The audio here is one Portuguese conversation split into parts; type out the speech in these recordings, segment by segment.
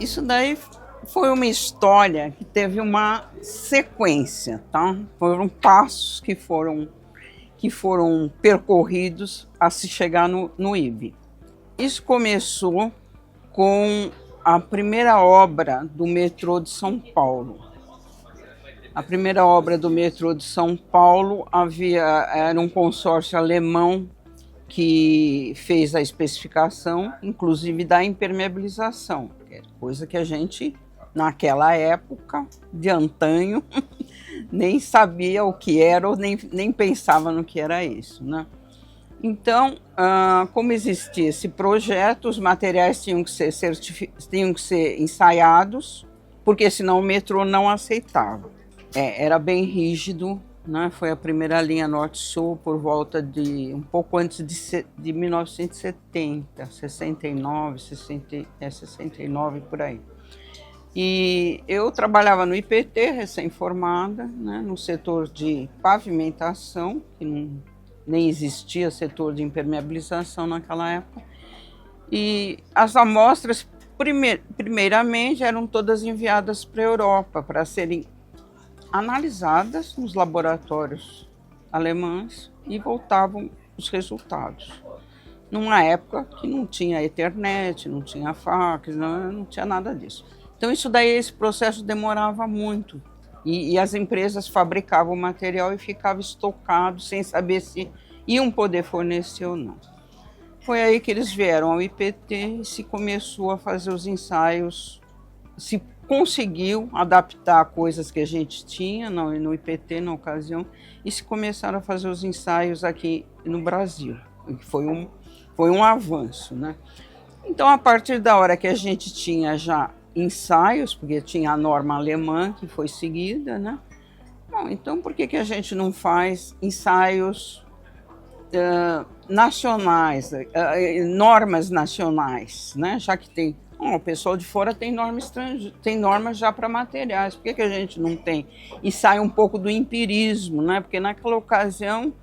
Isso daí foi uma história que teve uma sequência, tá? Foram passos que foram percorridos a se chegar no IB. Isso começou com a primeira obra do metrô de São Paulo. A primeira obra do metrô de São Paulo era um consórcio alemão que fez a especificação, inclusive da impermeabilização, coisa que a gente, naquela época, de antanho, nem sabia o que era ou nem pensava no que era isso, né? Então, como existia esse projeto, os materiais tinham que ser ensaiados, porque senão o metrô não aceitava. Era bem rígido, né? Foi a primeira linha norte-sul por volta de um pouco antes de 1970, 69, 69 por aí. E eu trabalhava no IPT, recém-formada, né, no setor de pavimentação, que nem existia setor de impermeabilização naquela época. E as amostras, primeiramente, eram todas enviadas para a Europa para serem analisadas nos laboratórios alemães e voltavam os resultados. Numa época que não tinha Ethernet, não tinha fax, não tinha nada disso. Então esse processo demorava muito e as empresas fabricavam o material e ficava estocado sem saber se iam poder fornecer ou não. Foi aí que eles vieram ao IPT e se começou a fazer os ensaios, se conseguiu adaptar coisas que a gente tinha no IPT na ocasião e se começaram a fazer os ensaios aqui no Brasil. Foi um avanço, né? Então, a partir da hora que a gente tinha já ensaios, porque tinha a norma alemã que foi seguida, né? Bom, então por que a gente não faz ensaios nacionais, normas nacionais, né? Já que tem, o pessoal de fora tem normas já para materiais, por que a gente não tem? E sai um pouco do empirismo, né? Porque naquela ocasião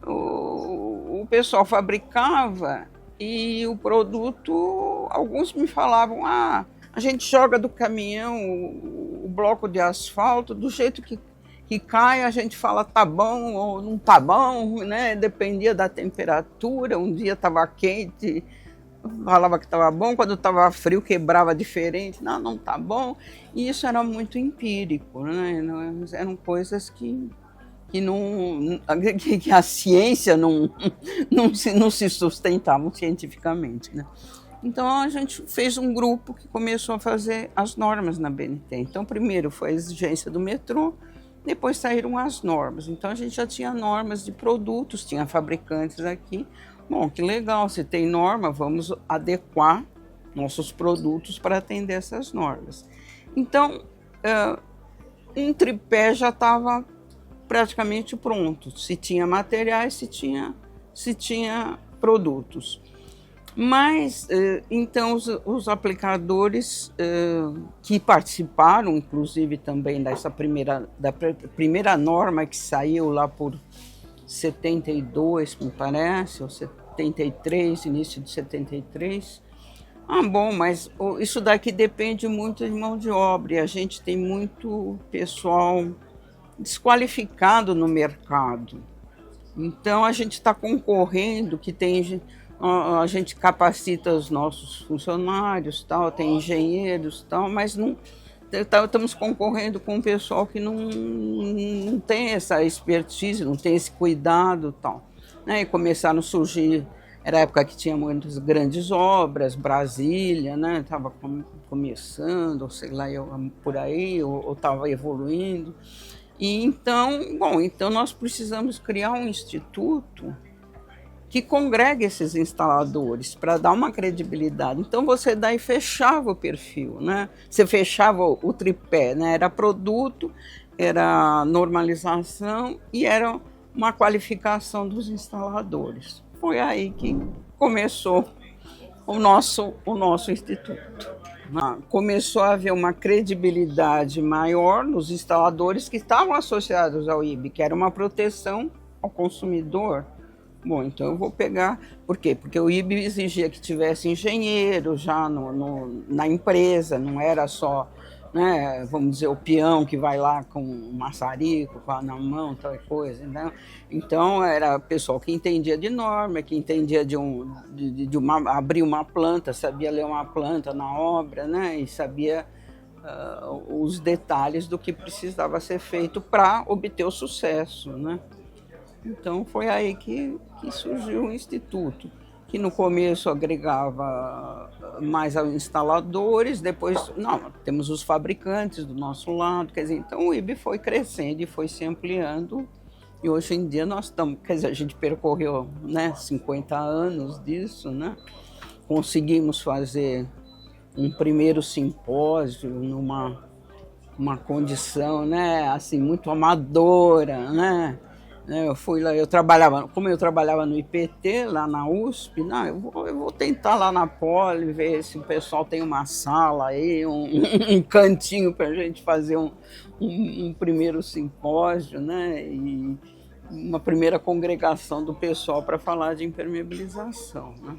o pessoal fabricava e o produto, alguns me falavam, a gente joga do caminhão o bloco de asfalto, do jeito que cai, a gente fala tá bom ou não tá bom, né? Dependia da temperatura, um dia estava quente, falava que estava bom, quando estava frio quebrava diferente, não tá bom. E isso era muito empírico, né? Eram coisas que a ciência não se sustentavam cientificamente, né? Então a gente fez um grupo que começou a fazer as normas na BNT. Então primeiro foi a exigência do metrô, depois saíram as normas. Então a gente já tinha normas de produtos, tinha fabricantes aqui. Bom, que legal, se tem norma, vamos adequar nossos produtos para atender essas normas. Então, um tripé já estava praticamente pronto. Se tinha materiais, se tinha produtos. Mas, então, os aplicadores que participaram, inclusive também da primeira norma que saiu lá por 72, me parece, ou 73, início de 73. Bom, mas isso daqui depende muito de mão de obra e a gente tem muito pessoal desqualificado no mercado. Então, a gente está concorrendo, a gente capacita os nossos funcionários, tal, tem engenheiros, tal, mas não estamos concorrendo com um pessoal que não tem essa expertise, não tem esse cuidado, tal, né? E começaram a surgir, era a época que tinha muitas grandes obras, Brasília, né? Estava começando, ou sei lá, por aí, ou estava evoluindo. E então nós precisamos criar um instituto que congregue esses instaladores para dar uma credibilidade. Então você daí fechava o perfil, né? Você fechava o tripé, né? Era produto, era normalização e era uma qualificação dos instaladores. Foi aí que começou o nosso instituto. Começou a haver uma credibilidade maior nos instaladores que estavam associados ao IB, que era uma proteção ao consumidor, Bom, então eu vou pegar. Por quê? Porque o IB exigia que tivesse engenheiro já na empresa, não era só, né, vamos dizer, o peão que vai lá com o maçarico na mão, tal coisa. Né? Então era pessoal que entendia de norma, que entendia abrir uma planta, sabia ler uma planta na obra, né, e sabia os detalhes do que precisava ser feito para obter o sucesso. Né? Então foi aí que surgiu o Instituto, que no começo agregava mais instaladores, depois não, temos os fabricantes do nosso lado, quer dizer, então o IB foi crescendo e foi se ampliando, e hoje em dia nós estamos, quer dizer, a gente percorreu, né, 50 anos disso, né? Conseguimos fazer um primeiro simpósio numa condição, né, assim, muito amadora, né? Eu fui lá, como eu trabalhava no IPT, lá na USP, não, eu vou tentar lá na Poli, ver se o pessoal tem uma sala aí, um cantinho para a gente fazer um primeiro simpósio, né? E uma primeira congregação do pessoal para falar de impermeabilização. Né?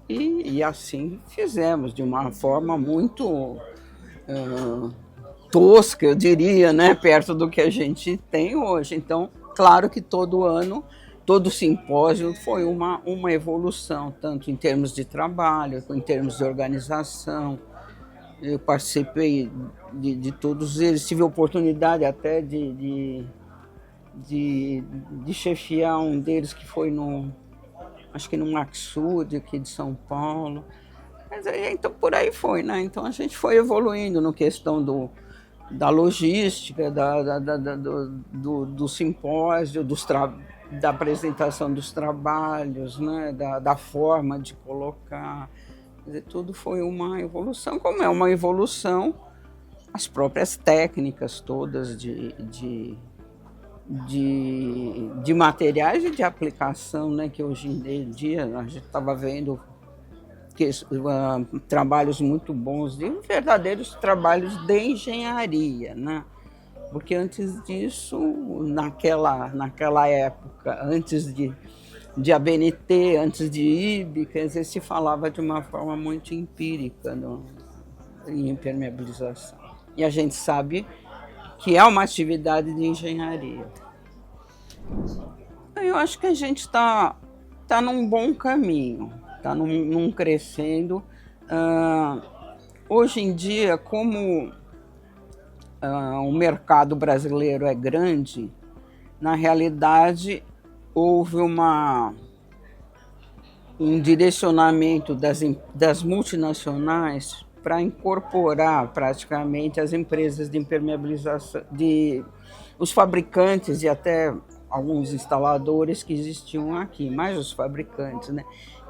E assim fizemos, de uma forma muito tosca, eu diria, né? Perto do que a gente tem hoje. Então, claro que todo ano, todo simpósio foi uma evolução, tanto em termos de trabalho, em termos de organização. Eu participei de todos eles, tive a oportunidade até de chefiar um deles que foi acho que no Maxud, aqui de São Paulo. Mas aí, então por aí foi, né? Então a gente foi evoluindo na questão da logística, do simpósio, da apresentação dos trabalhos, né? da forma de colocar. Quer dizer, tudo foi uma evolução. Como é uma evolução, as próprias técnicas todas de materiais e de aplicação, né? Que hoje em dia a gente estava vendo trabalhos muito bons, verdadeiros trabalhos de engenharia, né? Porque antes disso, naquela época, antes de ABNT, antes de IB, quer dizer, se falava de uma forma muito empírica em impermeabilização. E a gente sabe que é uma atividade de engenharia. Eu acho que a gente está num bom caminho. Está num crescendo. Hoje em dia, como o mercado brasileiro é grande, na realidade houve um direcionamento das multinacionais para incorporar praticamente as empresas de impermeabilização, os fabricantes e até alguns instaladores que existiam aqui, mais os fabricantes, né?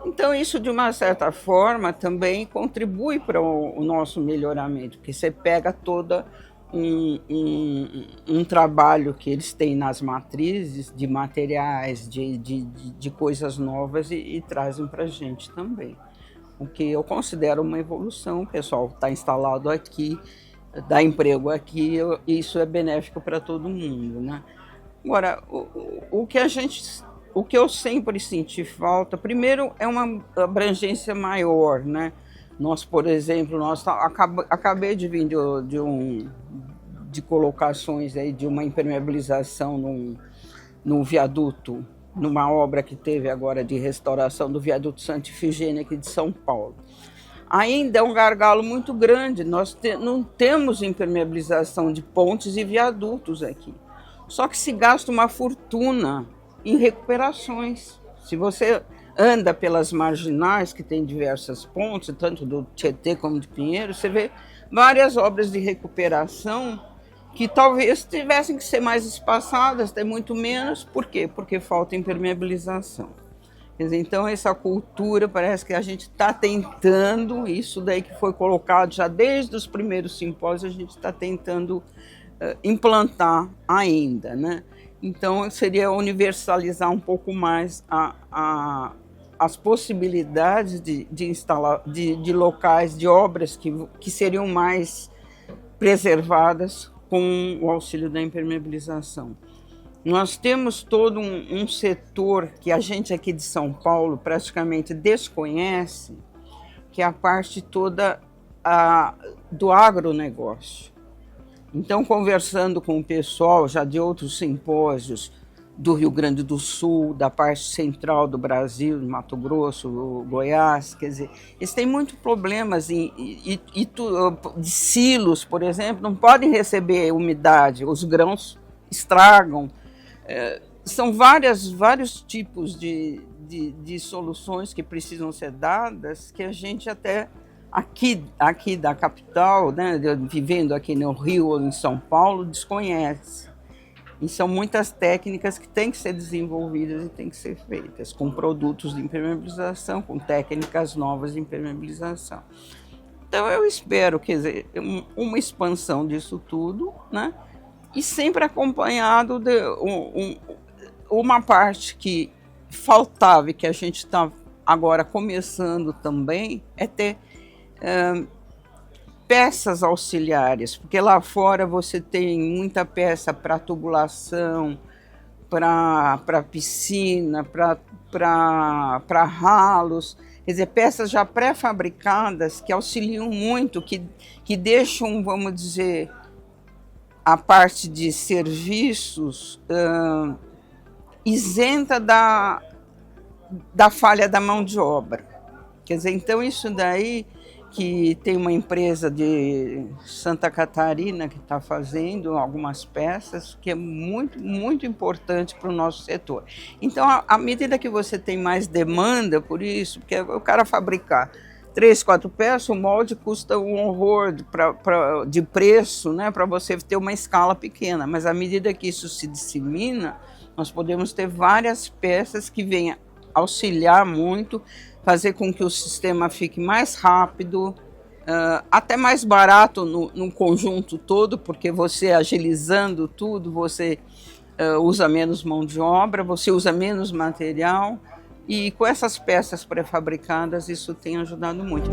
Então, isso, de uma certa forma, também contribui para o nosso melhoramento, porque você pega todo um trabalho que eles têm nas matrizes de materiais, de coisas novas e trazem para a gente também. O que eu considero uma evolução, o pessoal está instalado aqui, dá emprego aqui, isso é benéfico para todo mundo, né? Agora, o que eu sempre senti falta, primeiro, é uma abrangência maior, né? Nós, por exemplo, acabei de vir de colocações aí de uma impermeabilização num viaduto, numa obra que teve agora de restauração do viaduto Santa Ifigênia aqui de São Paulo. Ainda é um gargalo muito grande, nós não temos impermeabilização de pontes e viadutos aqui. Só que se gasta uma fortuna em recuperações. Se você anda pelas marginais, que tem diversas pontes, tanto do Tietê como de Pinheiro, você vê várias obras de recuperação que talvez tivessem que ser mais espaçadas, tem muito menos. Por quê? Porque falta impermeabilização. Quer dizer, então, essa cultura, parece que a gente está tentando, isso daí que foi colocado já desde os primeiros simpósios, a gente está tentando implantar ainda, né? Então, seria universalizar um pouco mais as possibilidades de locais, de obras que seriam mais preservadas com o auxílio da impermeabilização. Nós temos todo um setor que a gente aqui de São Paulo praticamente desconhece, que é a parte toda do agronegócio. Então, conversando com o pessoal já de outros simpósios do Rio Grande do Sul, da parte central do Brasil, de Mato Grosso, Goiás, quer dizer, eles têm muitos problemas de silos, por exemplo, não podem receber umidade, os grãos estragam. São vários tipos de soluções que precisam ser dadas, que a gente até aqui da capital, né, vivendo aqui no Rio ou em São Paulo, desconhece. E são muitas técnicas que têm que ser desenvolvidas e têm que ser feitas, com produtos de impermeabilização, com técnicas novas de impermeabilização. Então eu espero, quer dizer, uma expansão disso tudo, né? E sempre acompanhado de uma parte que faltava e que a gente está agora começando também, é ter peças auxiliares, porque lá fora você tem muita peça para tubulação, para piscina, para ralos, quer dizer, peças já pré-fabricadas que auxiliam muito, que deixam, vamos dizer, a parte de serviços isenta da falha da mão de obra. Quer dizer, então isso daí, que tem uma empresa de Santa Catarina que está fazendo algumas peças, que é muito importante para o nosso setor. Então, à medida que você tem mais demanda por isso, porque o cara fabricar 3, 4 peças, o molde custa um horror de preço, né, para você ter uma escala pequena, mas à medida que isso se dissemina, nós podemos ter várias peças que venham auxiliar muito, fazer com que o sistema fique mais rápido, até mais barato no conjunto todo, porque você agilizando tudo, você usa menos mão de obra, você usa menos material, e com essas peças pré-fabricadas isso tem ajudado muito.